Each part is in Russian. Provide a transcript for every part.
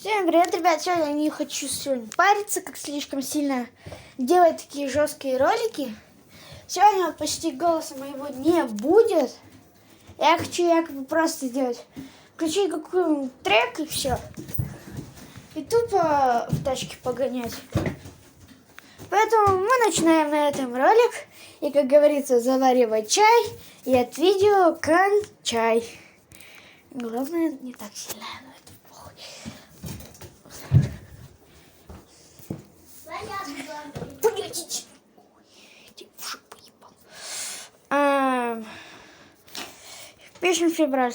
Всем привет, ребят! Сегодня я не хочу париться, как слишком сильно делать такие жесткие ролики. Сегодня почти голоса моего не будет. Я хочу якобы просто сделать, включить какой-нибудь трек и все. И тупо в тачке погонять. Поэтому мы начинаем на этом ролик. И, как говорится, заваривай чай и от видео кончай. Главное, не так сильно. Пишем февраль.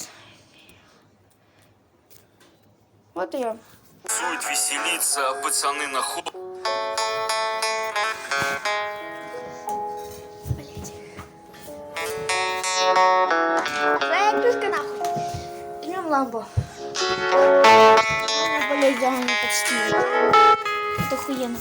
Вот ее. Будет веселиться, а пацаны на ход. Заебись-ка нахуй. Жмем лампу. Более идеально почти. Это охуенно.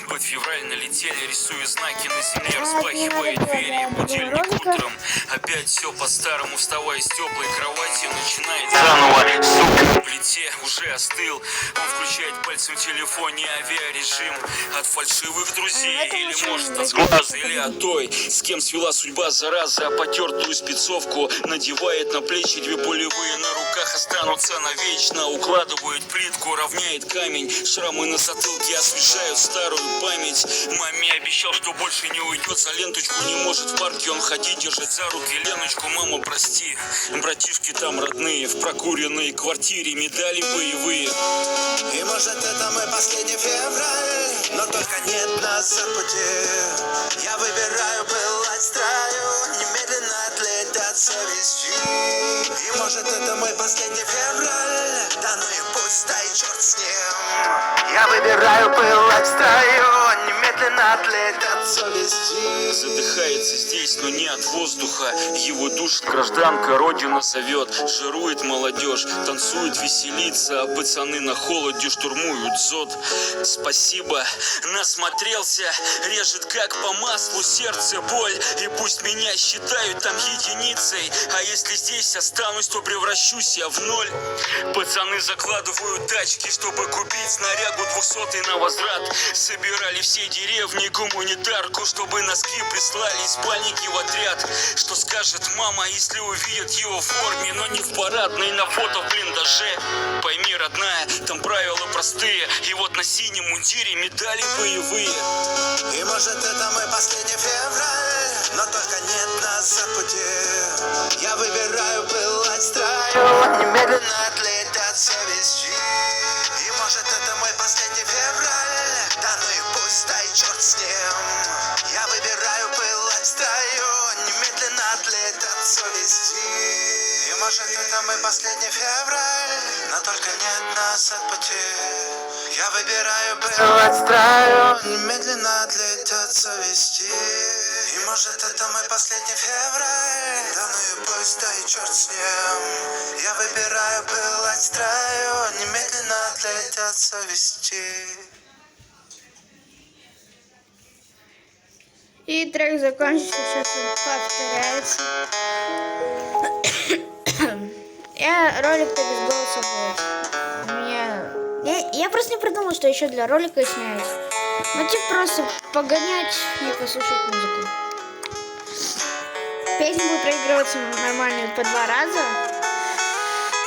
Под февраль налетели, рисуя знаки на земле, распахивая двери, будильник утром. Опять все по-старому, вставая с теплой кровати, начинает заново. Сука на плите уже остыл. Он включает пальцем в телефоне авиарежим. От фальшивых друзей, или может от сглаза, или от той, с кем свела судьба зараза. А потертую спецовку надевает на плечи, две болевые на руках останутся навечно. Укладывает плитку, равняет камень, шрамы на затылке освежают старую память. Маме обещал, что больше не уйдет за ленточку. Не может в парке он ходить, держать за руки Леночку. Мама, прости, братишки там родные, в прокуренной квартире медали боевые. И может это мой последний февраль, но только нет нас за пути. Я выбираю пылать строю, немедленно отлетать совестью. И может это мой последний февраль, да ну и пусть, да и черт с ним. Я выбираю пылать строю, немедленно отлетать совестью. Задыхается здесь, но не от воздуха. Его душит гражданка, родина зовет. Жирует молодежь, танцует, веселится. А пацаны на холоде штурмуют ЗОД. Спасибо, насмотрелся. Режет как по маслу сердце боль. И пусть меня считают там единицей, а если здесь останусь, то превращусь я в ноль. Пацаны закладывают тачки, чтобы купить снарягу 200-й на возврат. Собирали все деревни гуманитарку, чтобы носки прислали, спальники в отряд. Что скажет мама, если увидит его в форме, но не в парадной, на фото в блиндаже? Пойми, родная, там правила простые, и вот на синем мундире медали боевые. И может это мой последний февраль, но только нет нас за пути. Я выбираю пылать строю, немедленно отлетать совестью. И может это мой последний февраль, да ну и пусть, да и черт с ним. Я выбираю пылать строю, немедленно отлетать совестью. И может это мой последний февраль, но только нет нас от пути. Я выбираю пылать строю, немедленно отлетать совестью. И может это мой последний февраль, да ну и пусть, да и черт с ним. Я выбираю пылать строю, немедленно отлетать совестью. И трек закончился, сейчас он повторяется. Ролик-то без голоса будет. Я просто не придумал, что еще для ролика снять. Ну типа просто погонять и послушать музыку. Песня будет проигрываться нормально по 2 раза.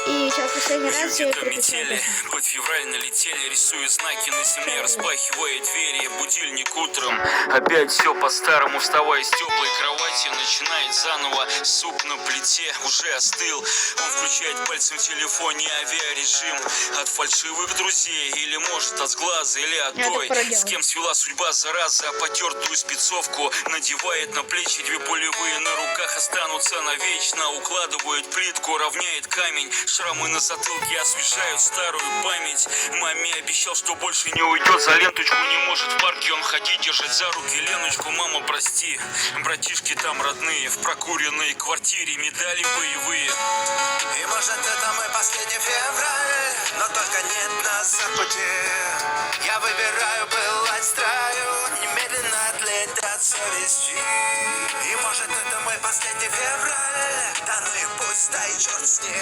И сейчас последний раз я метели, под февраль налетели, рисуя знаки на земле, распахивая двери, будильник утром. Опять все по-старому, вставая с теплой кровати, начинает заново. Суп на плите уже остыл. Он включает пальцем в телефоне авиарежим. От фальшивых друзей, или может от сглаза, или от той, с кем свела судьба зараза. А потертую спецовку надевает на плечи, две болевые на руках останутся навечно. Укладывает плитку, равняет камень, шрамы на затылке освежают старую память. Маме обещал, что больше не уйдет за ленточку. Не может в парке он ходить, держать за руки Леночку. Мама, прости, братишки там родные, в прокуренной квартире медали боевые. И может это мой последний февраль, но только нет нас за пути. Я выбираю пылать строю, немедленно отлетать совестью. И может это мой последний последний февраль. Да ну и пусть, да и черт с ним.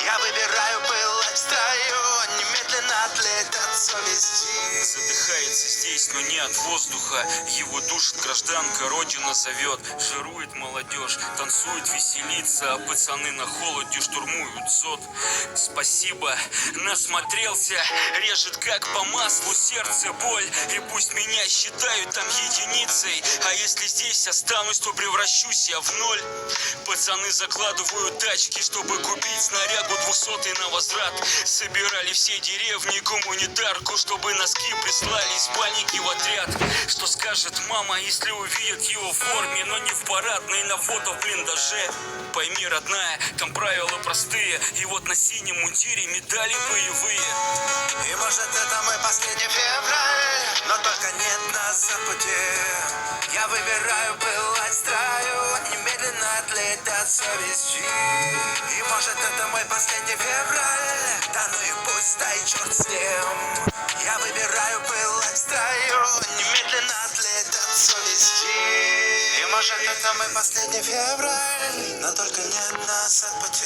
Я выбираю пылать в строю, немедленно отлетать от совести. Задыхается здесь, но не от воздуха. Его душит гражданка, родина зовет. Жирует молодежь, танцует, веселится. А пацаны на холоде штурмуют ЗОТ. Спасибо, насмотрелся. Режет как по маслу сердце боль. И пусть меня считают там единицей, а если здесь останусь, то превращусь я в ноль. Пацаны закладывают тачки, чтобы купить снарягу 200-й на возврат. Собирали все деревни гуманитарку, чтобы носки прислали из паники в отряд. Что скажет мама, если увидит его в форме, но не в парадной, на фото в блиндаже? Пойми, родная, там правила простые, и вот на синем мундире медали боевые. И может это мой последний февраль, но только нет нас за пути. Я выбираю пылать в строю, немедленно отлетать от совести. И может это мой последний февраль, да ну и пусть, да и черт с ним. Я выбираю пылать в строю, немедленно отлетать от совести. И может это мой последний февраль, но только нет нас от пути.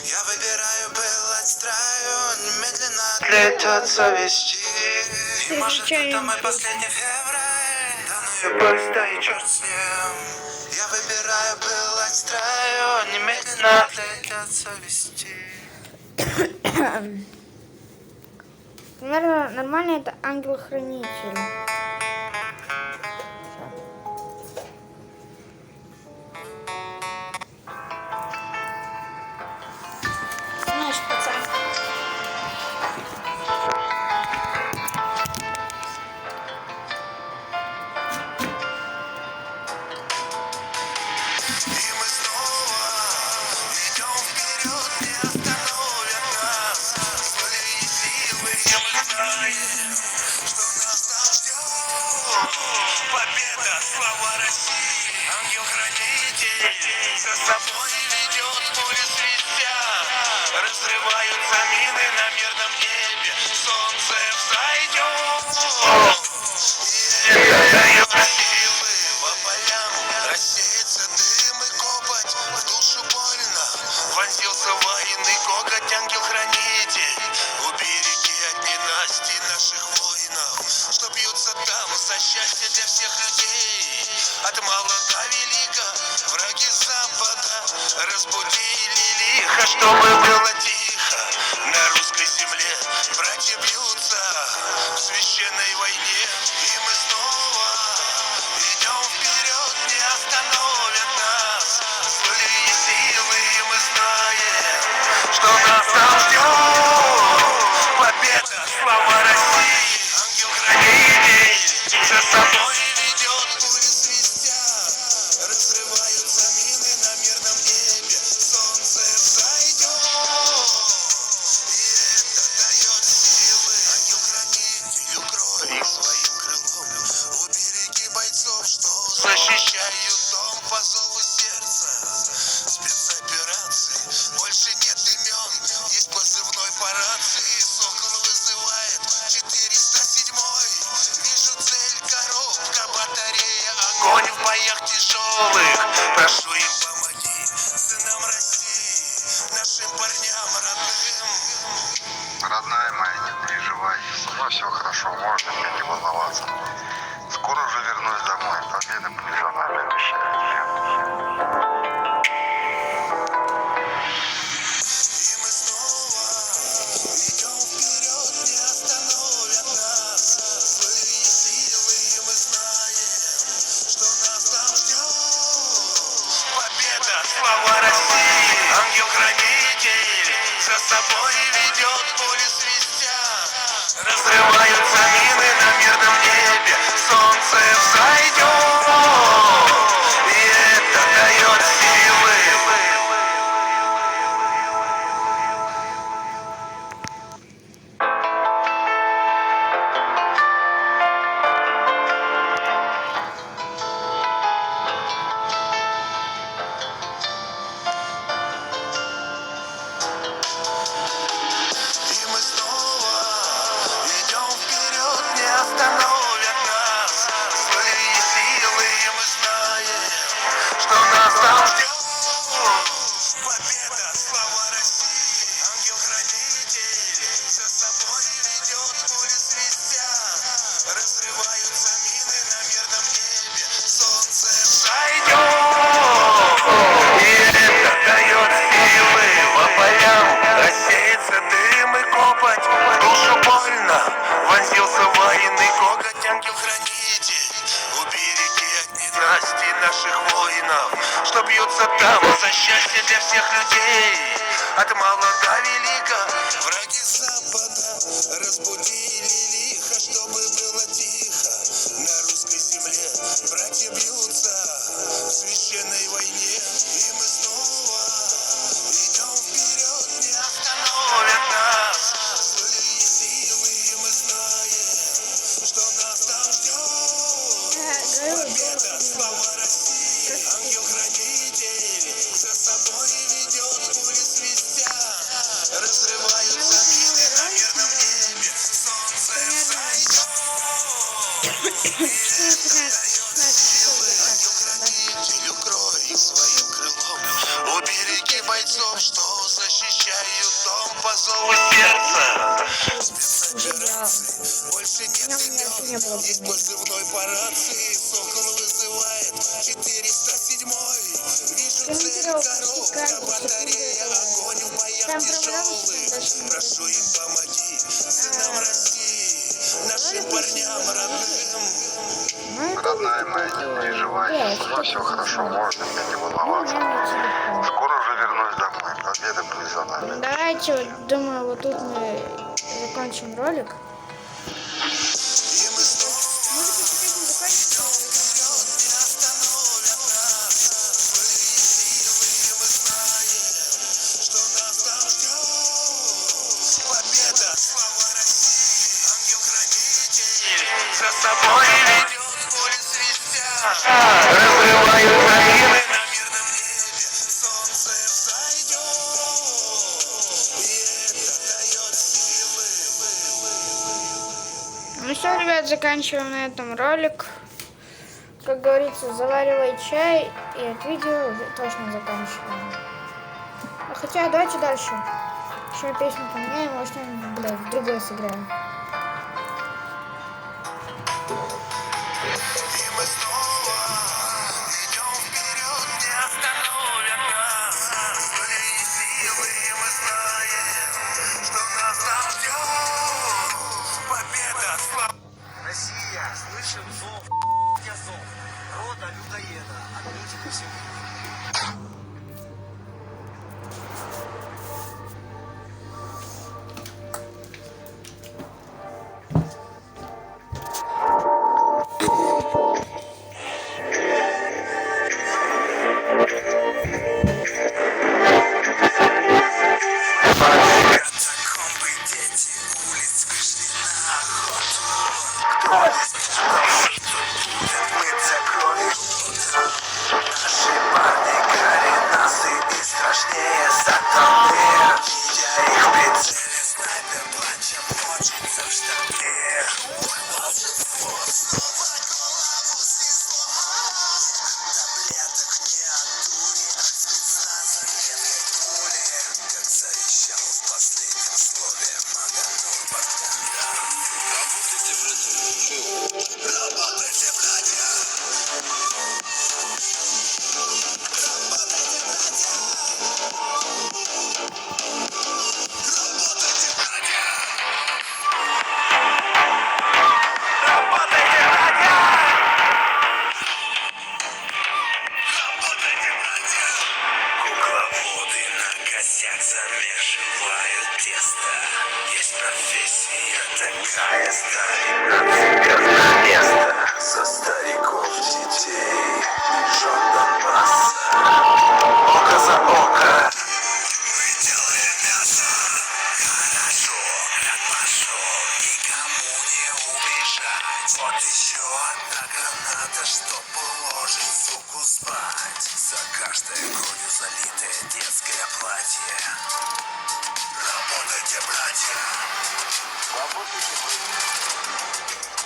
Я выбираю пылать в строю, немедленно отлетать от совести. И может это мой последний февраль, да ну и пусть, да и черт с ним. Я выбираю пылать в строю, немедленно отлетать от совести. Наверное, нормально это ангел-хранитель. Знаешь, пацан. И мы снова идем вперед, не остановят нас. Свои силы, и мы знаем, что нас там ждет. Победа, слава России, ангел-хранитель за собой ведет пули свистя. Разрываются мины на мирном небе, солнце взойдет. И это дает силы по полям, рассеется дым и копоть, в душу больно. Вонзился военный коготь, ангел-хранитель. Убереги от ненасти наших воинов, что бьются там за счастье для всех людей. От мала до велика враги запада разбудили лихо, чтобы было тихо. На русской земле братья бьются в священной войне. И мы снова идем вперед, не остановят нас. Злые силы, и мы знаем, что нас там ждет. Победа, слава России, ангел-хранитель за собой ведет пули свистя. Разрываются мины на мирном небе, солнце взойдет. И это дает силы. Ангел-хранитель, укрой их своим крылом. Убереги бойцов, что защищают дом по зову сердца. Спецоперации, больше нет имен, есть позывной по рации. Сокол вызывает 407-й. Вижу цель, коробка, батарея, огонь в боях тяжелых. Прошу им помоги, сынам России, нашим парням родным. Родная моя, не переживай, со мной все хорошо, можно мне не волноваться. Скоро уже вернусь домой, победа побеждена, обещаю. И мы снова идем вперед, не остановят нас. Злые силы, и мы знаем, что нас там ждет. Победа, слава России, ангел-хранитель за собой ведет пули свистя. Разрываются мины на мирном небе, солнце взойдет. И это дает силы. И мы снова идем вперед, не остановят нас. Злые силы, вонзился военный коготь, ангел-хранитель. Убереги от ненасти наших воинов, что бьются там за счастье для всех людей. От мала до велика враги запада разбудили лихо, чтобы было тихо. На русской земле братья бьются в священной войне, и мы снова идем вперед, не остановят нас злые силы, и мы знаем, что нас там ждет победа, слава России. Ангел-хранитель за собой ведет, пули свистя разрываются мины на мирном небе, солнце взойдет. Ангел-хранитель, укрой своим крылом, убереги бойцов, что защищают дом по зову сердца. Спецоперации больше нет имен, есть позывной по рации. Сокол вызывает 407-й. Вижу цель, коробка, батарея, огонь в боях тяжелых. Прошу им помоги, сынам России, нашим парням родным. Родная моя, не переживай. Со мной все хорошо, можно мне не волноваться. Скоро уже вернусь домой. Победа будет за нами. Давайте, вот, думаю, вот тут мы закончим ролик. И мы снова что нас там ждет победа, слава России. Ангел-хранитель за собой ведет, пули свистя разрывают воины на мирном небе, солнце взойдет, и это дает силы. Ну что, ребят, заканчиваем на этом ролик. Как говорится, заваривай чай, и это видео уже точно заканчиваем. А хотя, давайте дальше. Еще песню поменяем, может, блядь, в другой сыграем. И мы снова идем вперед, не остановят нас злые силы, и мы знаем, что нас там ждет победа, слава. Россия, слышим зов, я зов, рода людоеда, от лютика всех. Катакомбы, дети улиц вышли на охоту. Кто здесь будет мыться кровью? Наши парни коренастые и страшнее сатаны. Видя их в прицеле, снайпер плачем мочится в штабе. Волшебство снова голову снесло. Таблеток не от дури, от спецназа редкой пули. Как завещал в последнем слове Маганур Богдандар. Работайте, братья. Работайте, братья. Работайте, братья. Работайте, братья. Работайте, братья. Работайте, братья. Кукловоды на косяк замешивают тесто. Есть профессия такая, ставить нациков на место. За стариков, детей, жен Донбасса. Око за око. Мы делаем мясо. Хорошо, я пошел. Никому не убежать. Вот еще одна граната, чтоб уложить суку спать. За каждой кровью залитое детское платье. Работайте, братья. Работайте, братья.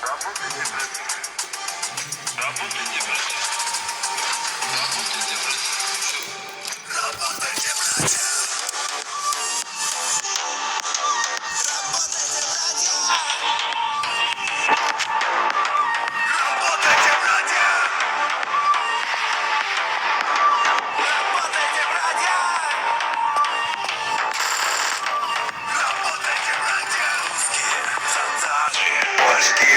Работайте, братья. Работайте, братья. Работайте, братья. Работайте, братья. Работайте, братья. Работайте, братья. Работайте, братья. Работайте, братья. Русские задачи. башке.